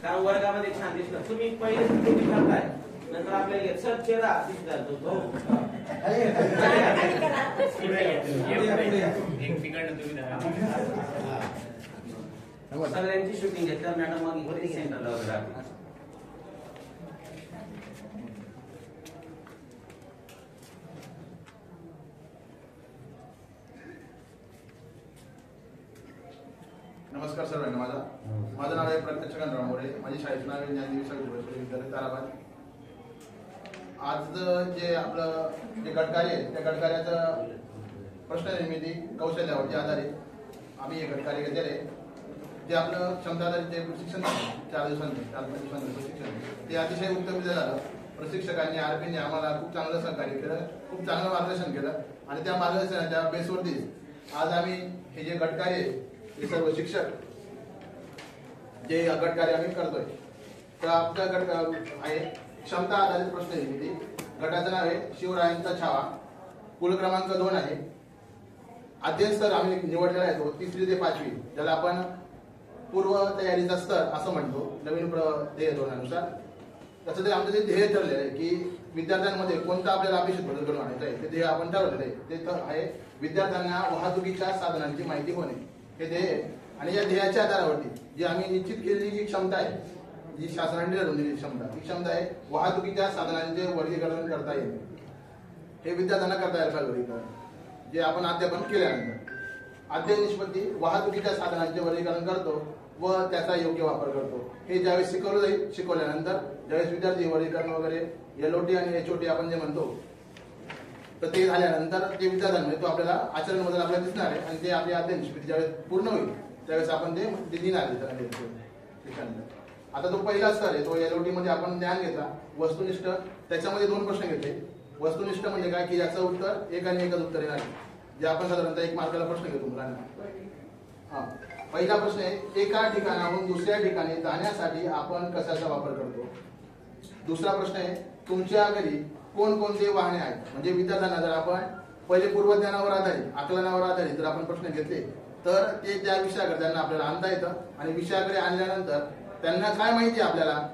कारण वर्गामध्ये छान दिसलं. तुम्ही पहिले सुट्टी करताय, नंतर आपल्याला सर चेहरा दिसला तो सगळ्यांची शूटिंग घेतल्यावर मॅडम मग इकडे सेंटरला वगैरे. नमस्कार सर्वांना. माझं नाव आहे प्रत्यक्ष गणराव मोरे. माझी शाळेचं नाव आहे ज्ञानदेवी सगळी विद्यालय ताराबाद. आज जे आपलं जे गटकार्य आहे त्या गटकार्याचं प्रश्न निर्मिती कौशल्यावरती आधारित आम्ही हे गटकार्य घेतलेले आहे. जे आपलं क्षमता आधारित जे प्रशिक्षण 4 दिवसांचं प्रशिक्षण ते अतिशय उत्तम झालं. प्रशिक्षकांनी आरपीने आम्हाला खूप चांगलं सहकार्य केलं, खूप चांगलं मार्गदर्शन केलं आणि त्या मार्गदर्शनाच्या बेसवरती आज आम्ही हे जे गटकार्य हे सर्व शिक्षक जे गटकार्य आम्ही करतोय. तर आपला गट आहे क्षमता आधारित प्रश्न निर्मिती. गटाचं नाव आहे शिवरायांचा छावा. कुल क्रमांक 2 आहे. अध्ययन स्तर आम्ही निवडलेला आहे तो 3री ते 5वी, ज्याला आपण पूर्व तयारीचा स्तर असं म्हणतो नवीन ध्येय धोरणानुसार. तसं ते आमचं जे ध्येय ठरलेलं आहे की विद्यार्थ्यांमध्ये कोणता आपल्याला अपेक्षित बदल घडवून आणायचा आहे ते ध्येय आपण ठरवलेलं आहे. ते तर आहे विद्यार्थ्यांना वाहतुकीच्या साधनांची माहिती होणे हे ध्येय. आणि या ध्येयाच्या आधारावरती जी आम्ही निश्चित केलेली जी क्षमता आहे, जी शासनाने ठरवून दिलेली क्षमता, ही क्षमता आहे वाहतुकीच्या साधनांचे वर्गीकरण करता येईल. हे विद्यार्थ्यांना करता यायला पाहिजे वर्गीकरण, जे आपण अध्यापन केल्यानंतर अध्ययन निष्पत्ती वाहतुकीच्या साधनांचे वर्गीकरण करतो व त्याचा योग्य वापर करतो. हे ज्यावेळेस शिकवलं जाईल, शिकवल्यानंतर ज्यावेळेस विद्यार्थी वर्गीकरण वगैरे LOT आणि HOT आपण जे म्हणतो तर ते झाल्यानंतर ते विद्यार्थ्यांमध्ये तो आपल्याला आचरण बदल आपल्याला दिसणार आहे. आणि ते आपली अध्ययन निष्पत्ती ज्यावेळेस पूर्ण होईल त्यावेळेस आपण ते देणार आहे. आता तो पहिला स्तर आहे, तो LOT मध्ये आपण ज्ञान घेतला. वस्तुनिष्ठ त्याच्यामध्ये 2 प्रश्न घेतले. वस्तुनिष्ठ म्हणजे काय की याचं उत्तर एक आणि एकच उत्तर येणार आहे, जे आपण साधारणतः 1 मार्काला प्रश्न घेतो मुलांना. पहिला प्रश्न आहे एका ठिकाणाहून दुसऱ्या ठिकाणी जाण्यासाठी आपण कशाचा वापर करतो. दुसरा प्रश्न आहे तुमच्या घरी कोणकोणते वाहने आहेत. म्हणजे विद्यार्थ्यांना जर आपण पहिले पूर्वज्ञानावर आधारित आकलनावर आधारित जर आपण प्रश्न घेतले तर ते त्या विषयाकडे त्यांना आपल्याला आणता येतं. आणि विषयाकडे आणल्यानंतर त्यांना काय माहिती आहे आपल्याला,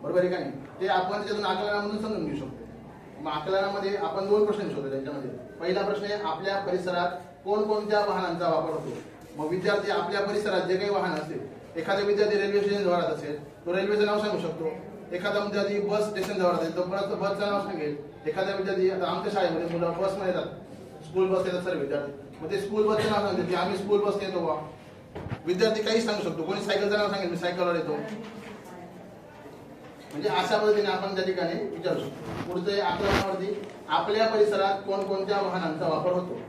बरोबर आहे का नाही, ते आपण त्यातून आकलनामधून समजून घेऊ शकतो. मग आकलनामध्ये आपण 2 प्रश्न शोधले. त्यांच्यामध्ये पहिला प्रश्न आहे आपल्या परिसरात कोणकोणत्या वाहनांचा वापर होतो. मग विद्यार्थी आपल्या परिसरात जे काही वाहन असेल, एखादा विद्यार्थी रेल्वे स्टेशन जवळ असेल तो रेल्वेचं नाव सांगू शकतो. एखादा विद्यार्थी बस स्टेशन जवळ असेल तो परत बसचं नाव सांगेल. एखादा विद्यार्थी आता आमच्या शाळेमध्ये मुलं बसमध्ये येतात, स्कूल बस येतात सर्व विद्यार्थी, मग ते स्कूल बसचं नाव सांगते की आम्ही स्कूल बस येतो बा. विद्यार्थी काही सांगू शकतो. कोणी सायकलचं नाव सांगेल मी सायकलवर येतो. म्हणजे अशा पद्धतीने आपण त्या ठिकाणी विचारू शकतो. पुढचे आकलनावरती आपल्या परिसरात कोणकोणत्या वाहनांचा वापर होतो.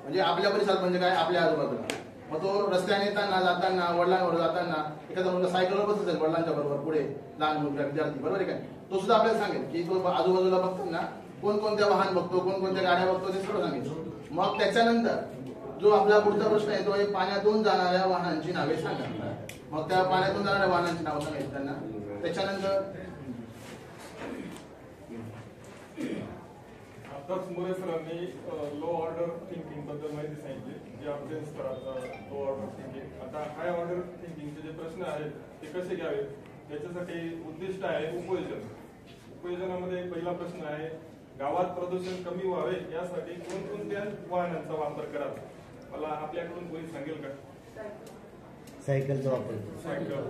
म्हणजे आपल्या परिसरात म्हणजे काय, आपल्या आजूबाजूला. मग तो रस्त्याने येताना जाताना वडिलांवर जाताना एखादा मुलगा सायकलवर बसत असेल वडिलांच्या बरोबर पुढे लहान मुलगा विद्यार्थी, बरोबर आहे काय, तो सुद्धा आपल्याला सांगेल की तो आजूबाजूला बघताना कोणकोणत्या वाहन बघतो, कोणकोणत्या गाड्या बघतो ते सगळं सांगेल. मग त्याच्यानंतर जो आपला पुढचा प्रश्न आहे तो आहे पाण्यातून जाणाऱ्या वाहनांची नावे सांगा. मग त्या पाण्यातून जाणाऱ्या वाहनांची नावं सांगायची त्यांना. त्याच्यानंतर आताच मोरे सरांनी लो ऑर्डर थिंकिंग बद्दल माहिती सांगितली, जे अध्ययन स्तराचा लो ऑर्डर थिंकिंग. आता हाय ऑर्डर थिंकिंगचे जे प्रश्न आहेत ते कसे घ्यावे त्याच्यासाठी उद्दिष्ट आहे उपयोजन. उपयोजनामध्ये पहिला प्रश्न आहे गावात प्रदूषण कमी व्हावे यासाठी कोणकोणत्या वाहनांचा वापर करावा. मला आपल्याकडून कोणी सांगेल का? सायकलचा वापर, सायकल,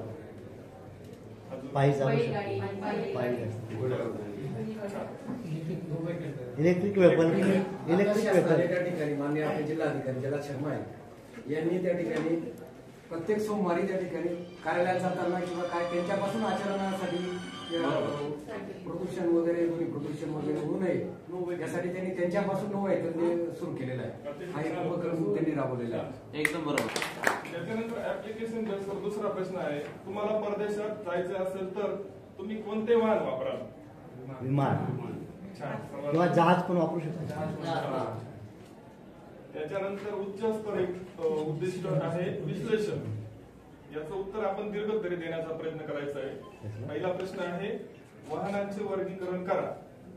इलेक्ट्रिक वेपन. त्या ठिकाणी माननीय आपले जिल्हाधिकारी जला शर्मा आहे यांनी त्या ठिकाणी प्रत्येक सोमवारी त्या ठिकाणी कार्यालयात जाताना किंवा काय त्यांच्यापासून आचरणासाठी प्रदूषण वगैरे ध्वनी प्रदूषण वगैरे होऊ नये यासाठी त्यांनी त्यांच्यापासून 9 ते सुरू केलेला आहे. हा एक उपक्रम त्यांनी राबवलेला आहे. एकदम बरोबर. त्याच्यानंतर ऍप्लिकेशन बेसवर दुसरा प्रश्न आहे तुम्हाला परदेशात जायचे असेल तर तुम्ही कोणते वाहन वापराल. विमान किंवा जहाज पण वापरू शकतो. त्याच्यानंतर उच्च स्तर एक उद्दिष्ट आहे विश्लेषण. याचं उत्तर आपण दीर्घ तरी देण्याचा प्रयत्न करायचा आहे. पहिला प्रश्न आहे वाहनांचे वर्गीकरण करा.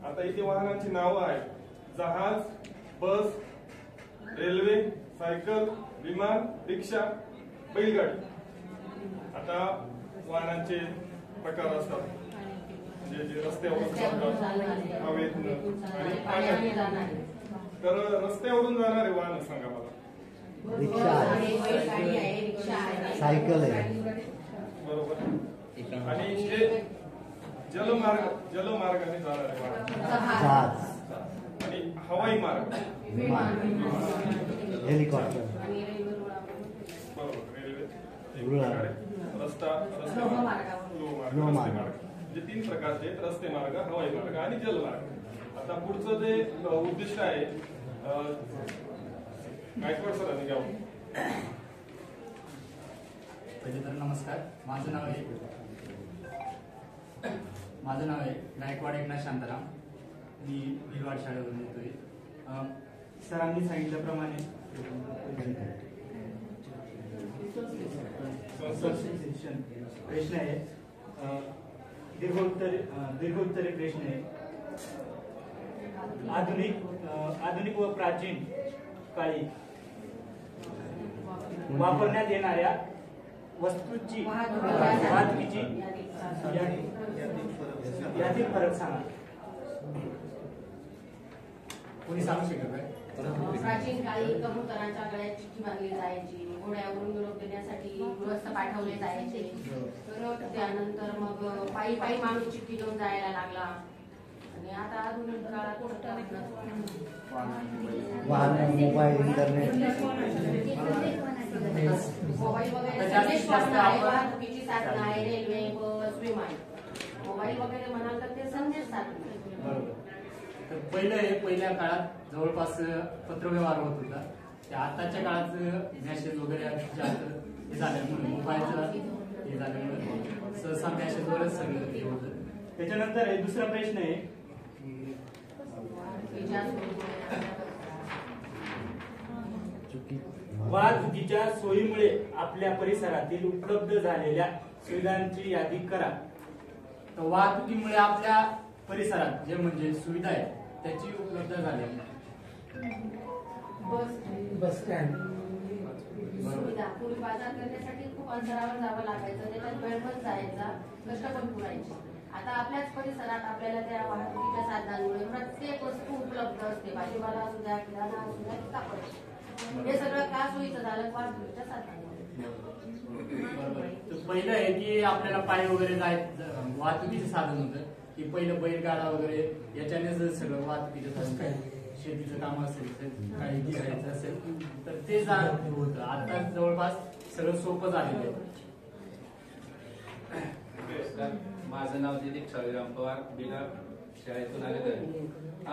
आता इथे वाहनांची नावं आहेत जहाज, बस, रेल्वे, सायकल, विमान, रिक्षा, बैलगाडी. आता वाहनांचे प्रकार असतात म्हणजे जे रस्त्यावरून चालतात, हवेतनं आणि पाण्यात. तर रस्त्यावरून जाणारे वाहन सांगा मला. रिक्षा सायकल आहे, बरोबर. आणि जे जलमार्गाने जाणारे वाहन जहाज, आणि हवाई मार्ग, विमान, हेलिकॉप्टर, बरोबर, रेल्वे, एक रुळ. प्रकारे रस्ते मार्ग. म्हणजे 3 प्रकारचे आहेत: रस्ते मार्ग, हवाई मार्ग आणि जलमार्ग. आता पुढचं जे उद्दिष्ट आहे गायकवाड सरांनी घ्यावं. पहिले तर नमस्कार. माझं नाव आहे गायकवाड एकनाथ शांताराम. मी भिलवाड शाळेवरून येतोय. सरांनी सांगितल्याप्रमाणे प्रश्न आहे, दीर्घोत्तरी प्रश्न आहे. आधुनिक व प्राचीन काळी वापरण्यात येणाऱ्या वस्तूची वाहतुकीची यातील फरक सांगा. कोणी सांगू शकत काय? प्राचीन काळी कबुतरांच्या गळ्यात चिठ्ठी बांधली जायची, घोड्यावरून निरोप देण्यासाठी गृहस्थ पाठवले जायचे. तर त्यानंतर मग पायी माणूस चिठ्ठी घेऊन जायला लागला. आणि आता आधुनिक काळात वाहन, मोबाईल, इंटरनेट, मोबाईल वगैरे संदेश वाहन आहे, वाहतुकीची साधन आहे, रेल्वे, बस, विमान. मोबाईल वगैरे म्हणाल तर ते संदेश साधन. बरोबर. तर पहिल्या काळात जवळपास पत्रव्यवहार होत होता. त्या आताच्या काळात मॅसेज वगैरे जास्त हे झाल्यामुळे, मोबाईलचं हे झाल्यामुळे सहसा मॅसेजवरच सगळं हे होतं. त्याच्यानंतर आहे दुसरा प्रश्न आहे, वाहतुकीच्या सोयीमुळे आपल्या परिसरातील उपलब्ध झालेल्या सुविधांची यादी करा. तर वाहतुकीमुळे आपल्या परिसरात जे म्हणजे सुविधा आहे त्याची उपलब्ध झालेली बस स्टँड, सुविधा. पूर्वी बाजार करण्यासाठी खूप अंतरावर जावं लागायचं, त्याच्यात वेळ पण जायचा, कष्ट पण पुरायचे. आता आपल्याच परिसरात आपल्याला त्या वाहतुकीच्या साधनांमुळे प्रत्येक वस्तू उपलब्ध असते. भाजीपाला असू द्या, किराणा असू द्या, कापड, हे सगळं का सोयीचं झालं? वाहतुकीच्या साधनांमुळे. बरोबर. पहिलं आहे की आपल्याला पाय वगैरे जायचं वाहतुकीचं साधन होतं की पहिलं बैलगाडा वगैरे याच्यानेच सगळं वाहतुकीचं साधन, शेतीचं काम असेल तर काही गिरायचं असेल तर ते होतं. आता जवळपास सगळं सोपं झालेलं आहे. माझं नाव दिलीप शालिराम पवार, बिलार शाळेतून आलेलो आहे.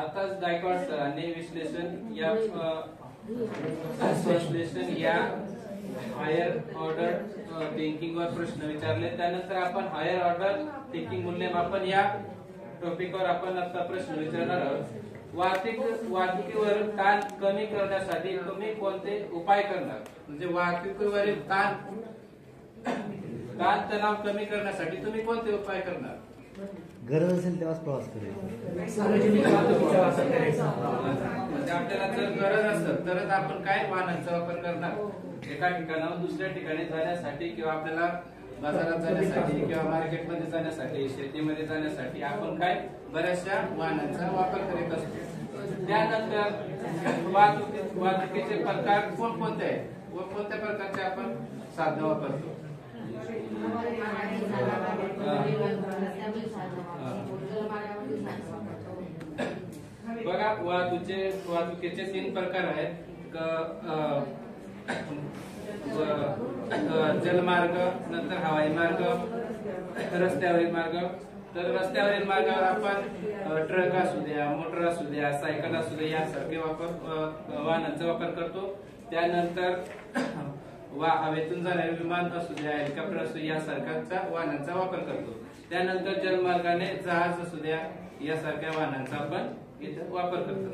आताच गायकवाड सरांनी विश्लेषण या हायर ऑर्डर थिंकिंगवर प्रश्न विचारले. त्यानंतर आपण हायर ऑर्डर थिंकिंग मूल्यमापन या टॉपिकवर आपण आता प्रश्न विचारणार आहोत. वाहतुकीवर ताण कमी करण्यासाठी तुम्ही कोणते उपाय करणार? म्हणजे वाहतुकीवरील ताण तणाव कमी करण्यासाठी तुम्ही कोणते उपाय करणार? गरज असेल तेव्हाच प्रवास करायचा. सार्वजनिक वाहतुकीचा वापर करायचा. म्हणजे आपल्याला जर गरज असेल तरच आपण काय वाहनांचा वापर करणार? एका ठिकाणाहून दुसऱ्या ठिकाणी जाण्यासाठी किंवा आपल्याला बाजारात जाण्यासाठी किंवा मार्केटमध्ये जाण्यासाठी, शेतीमध्ये जाण्यासाठी आपण काय बऱ्याचशा वाहनांचा वापर करीत असतो. त्यानंतर वाहतुकीचे प्रकार कोणकोणते आहेत व कोणत्या प्रकारचे आपण साधन वापरतो? बघा, वाहतुकीचे 3 प्रकार आहेत. जलमार्ग, नंतर हवाई मार्ग, रस्त्यावरील मार्ग. तर रस्त्यावरील मार्गावर आपण ट्रक असू द्या, मोटर असू द्या, सायकल असू द्या यासारखे वाहनांचा वापर करतो. त्यानंतर हवेतून जाणारे विमान असू द्या, हेलिकॉप्टर असू यासारख्या वाहनांचा वापर करतो. त्यानंतर जलमार्गाने जहाज असू द्या यासारख्या वाहनांचा आपण इथे वापर करतो.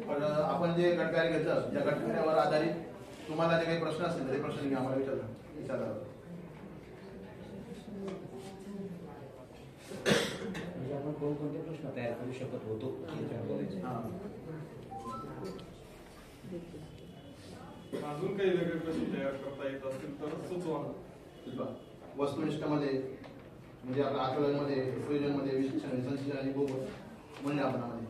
पण आपण जे गटकार्य घेतलं, त्या गटकार्यावर आधारित तुम्हाला जे काही प्रश्न असतील ते प्रश्न मी आम्हाला विचारला. आपण कोणकोणते प्रश्न तयार करू शकत होतो. अजून काही वेगळे प्रश्न तयार करता येत असतील तर सुचवा. वस्तुनिष्ठमध्ये म्हणजे आपल्या आकलनमध्ये, प्रयोजनमध्ये, विश्लेषण, संश्लेषण आणि बोध मूल्यमापनामध्ये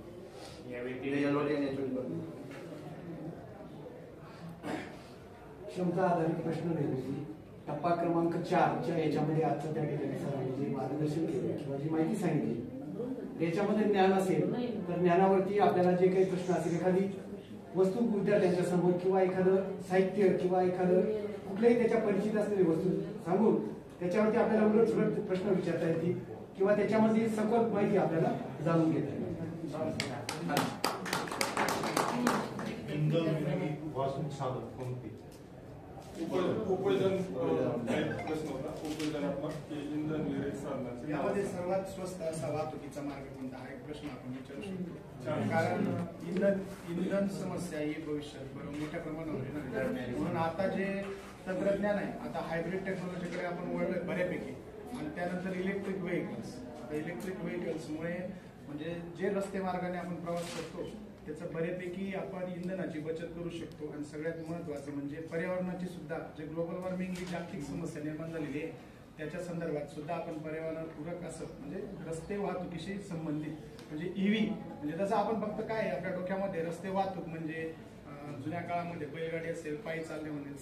क्षमता आधारित प्रश्न निर्मिती टप्पा क्रमांक 4 च्या याच्यामध्ये आजचं त्या ठिकाणी सरांनी जे मार्गदर्शन केलं किंवा जी माहिती सांगितली त्याच्यामध्ये ज्ञान असेल तर ज्ञानावरती आपल्याला जे काही प्रश्न असेल, एखादी वस्तू विद्यार्थ्यांच्या समोर किंवा एखादं साहित्य किंवा एखादं कुठल्याही त्याच्या परिचित असलेली वस्तू सांगून त्याच्यावरती आपल्याला उलट सुलट प्रश्न विचारता येतील किंवा त्याच्यामध्ये सखोल माहिती आपल्याला जाणून घेता येईल. वाहतूक साधन कोणती? उपयोजन प्रश्न होता. उपयोजनात्मक इंधन विरहित साधनाचे यामध्ये सर्वात स्वस्त असा वाहतुकीचा मार्ग कोणता हा एक प्रश्न आपण विचारू शकतो. कारण इंधन समस्या ही भविष्यात बरोबर मोठ्या प्रमाणावर येणार आहे. म्हणून आता जे तंत्रज्ञान आहे, आता हायब्रिड टेक्नॉलॉजीकडे आपण वळलोय बऱ्यापैकी. आणि त्यानंतर इलेक्ट्रिक व्हेकल्स. आता इलेक्ट्रिक व्हेकल्समुळे म्हणजे जे रस्ते मार्गाने आपण प्रवास करतो त्याचं बऱ्यापैकी आपण इंधनाची बचत करू शकतो. आणि सगळ्यात महत्त्वाचं म्हणजे पर्यावरणाची सुद्धा जे ग्लोबल वॉर्मिंग ही जागतिक समस्या निर्माण झालेली आहे त्याच्या संदर्भात सुद्धा आपण पर्यावरणपूरक असं म्हणजे रस्ते वाहतुकीशी संबंधित म्हणजे ईव्ही म्हणजे तसं आपण फक्त काय आपल्या डोक्यामध्ये रस्ते वाहतूक म्हणजे जुन्या काळामध्ये बैलगाडी असेल, पायी चालणे म्हणेल,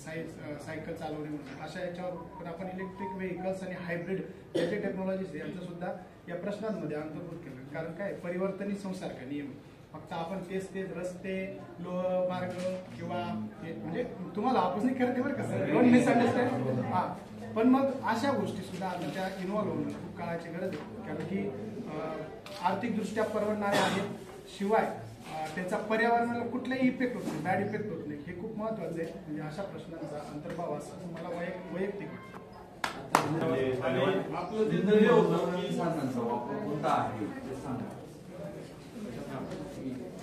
सायकल चालवणे म्हणेल, अशा याच्यावर पण आपण इलेक्ट्रिक व्हेकल्स आणि हायब्रिड जे टेक्नॉलॉजीज यांचं सुद्धा या प्रश्नांमध्ये अंतर्भूत केलं. कारण काय परिवर्तनीय संसार का नियम फक्त आपण तेच रस्ते मार्ग किंवा म्हणजे तुम्हाला ऑपोजिट करते बरं का सर, डोंट मिसअंडरस्टँड. हा पण मग अशा गोष्टी सुद्धा आता त्या इन्व्हॉल्व्ह होणं खूप काळाची गरज आहे. कारण की आर्थिकदृष्ट्या परवडणारे आहेत, शिवाय त्याचा पर्यावरणाला कुठलाही इफेक्ट होत नाही, बॅड इफेक्ट होत नाही. हे खूप महत्वाचं आहे. म्हणजे अशा प्रश्नांचा अंतर्भाव असं मला वैयक्तिक आणि आपलं जे ध्येय होतं की साधनांचा वापर कोणता आहे ते सांगा.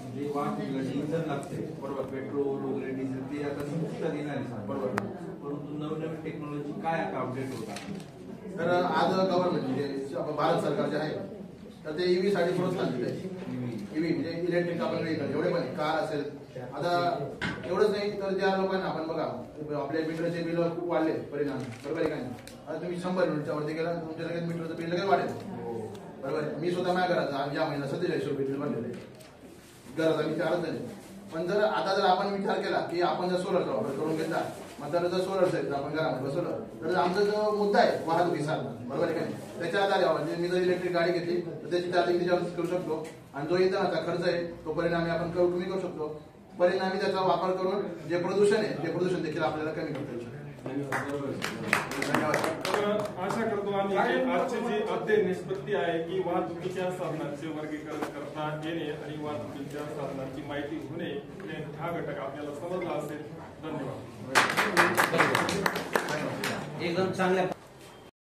म्हणजे वाहतुकीला इंधन लागते बरोबर, पेट्रोल वगैरे डिझेल ते आता संपुष्टात येणारे साधन बरोबर, परंतु नवीन टेक्नॉलॉजी काय आता अपडेट होतात. तर आज गव्हर्नमेंट म्हणजे भारत सरकार जे आहे तर ते ईव्ही साठी प्रोत्साहन दिले. ईव्ही म्हणजे इलेक्ट्रिक आपण व्हेकल एवढे पण कार असेल. आता एवढंच नाही तर ज्या लोकांना आपण बघा आपल्या मीटरचे बिल खूप वाढले परिणाम बरोबर आहे का नाही. आता तुम्ही 100 युनिटच्या वरती गेला तुमच्या लगेच मीटरचं बिल लगेच वाढेल बरोबर आहे. मी स्वतः माझ्या घरात या महिन्यात 4700 रुपये बिल भरलेलं आहे घरात आम्ही 4 जण. पण जर आपण विचार केला की आपण जर सोलरचा वापर करून घेतला मग जर सोलर सेट आपण घरामध्ये बसवलं तर आमचा जो मुद्दा आहे वाहतुकी साधन बरोबर आहे का नाही त्याच्या आधारे म्हणजे मी जर इलेक्ट्रिक गाडी घेतली तर त्याची चार्जिंग त्याच्यावर करू शकतो. आणि जो इंधनाचा खर्च आहे तो परिणामी आपण कमी करू शकतो. परिणामी त्याचा वापर करून जे प्रदूषण आहे ते प्रदूषण देखील आपल्याला कमी करता येऊ शकतो. तर आशा करतो आम्ही आजची जी अध्ययन निष्पत्ती आहे की वाहतुकीच्या साधनांचे वर्गीकरण करता येणे आणि वाहतुकीच्या साधनांची माहिती होणे हा घटक आपल्याला समजला असेल. धन्यवाद. एकदम चांगल्या